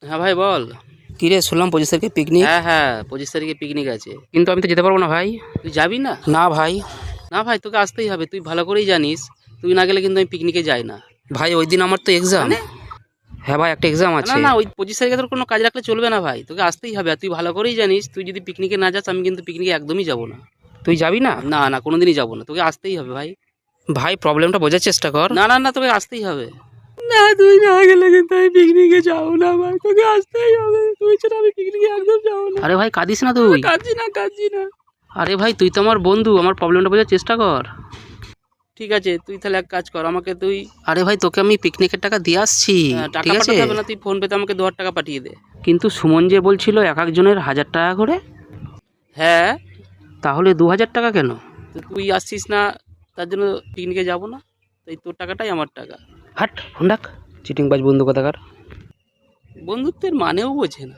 হ্যাঁ ভাই বল। কিরে শুনলাম 25 তারিখে পিকনিক। হ্যাঁ 25 তারিখে পিকনিক আছে। কিন্তু আমি তো যেতে পারবো না ভাই। তুই যাবি না? না ভাই। না ভাই, তোকে আসতেই হবে, তুই ভালো করেই জানিস তুই না গেলে কিন্তু আমি পিকনিকে যাই না। ভাই ওই দিন আমার তো এক্সাম। মানে? হ্যাঁ ভাই একটা এক্সাম না আছে। না, ওই 25 তারিখে তোর কোনো কাজ রাখলে চলবে না ভাই, তোকে আসতেই হবে। আর তুই ভালো করেই জানিস তুই যদি পিকনিকে না যাস আমি কিন্তু পিকনিকে একদমই যাবো না। তুই যাবি না? না না, কোনোদিনই যাবো না, তোকে আসতেই হবে ভাই। ভাই প্রবলেমটা বোঝার চেষ্টা কর। না না না, তোকে আসতেই হবে। না, তুই না গেলে কিন্তু আমি পিকনিকে যাবো না ভাই, তোকে আসতেই হবে, তুই ছাড়া আমি পিকনিকে একদম যাবো না। আরে ভাই কাঁদিস না তুই। কাঁদছি না। আরে ভাই তুই তো আমার বন্ধু, আমার প্রবলেমটা বোঝার চেষ্টা কর। ঠিক আছে, তুই তাহলে এক কাজ কর, আমাকে তুই আরে ভাই তোকে আমি পিকনিকের টাকা দিয়ে আসছি। টাকা ঠিক আছে পাঠাতে হবে না, তুই ফোন পেতে আমাকে 2000 টাকা পাঠিয়ে দে। কিন্তু সুমন যে বলছিল এক একজনের 1000 টাকা করে। হ্যাঁ, তাহলে 2000 টাকা কেন? তো তুই আসছিস না, তার জন্য পিকনিকে যাবো না, তাই তোর টাকাটাই আমার টাকা। হাট হুন্ডাক চিটিংবাজ বন্ধু কথাকার। বন্ধুত্বের মানেও বোঝে না।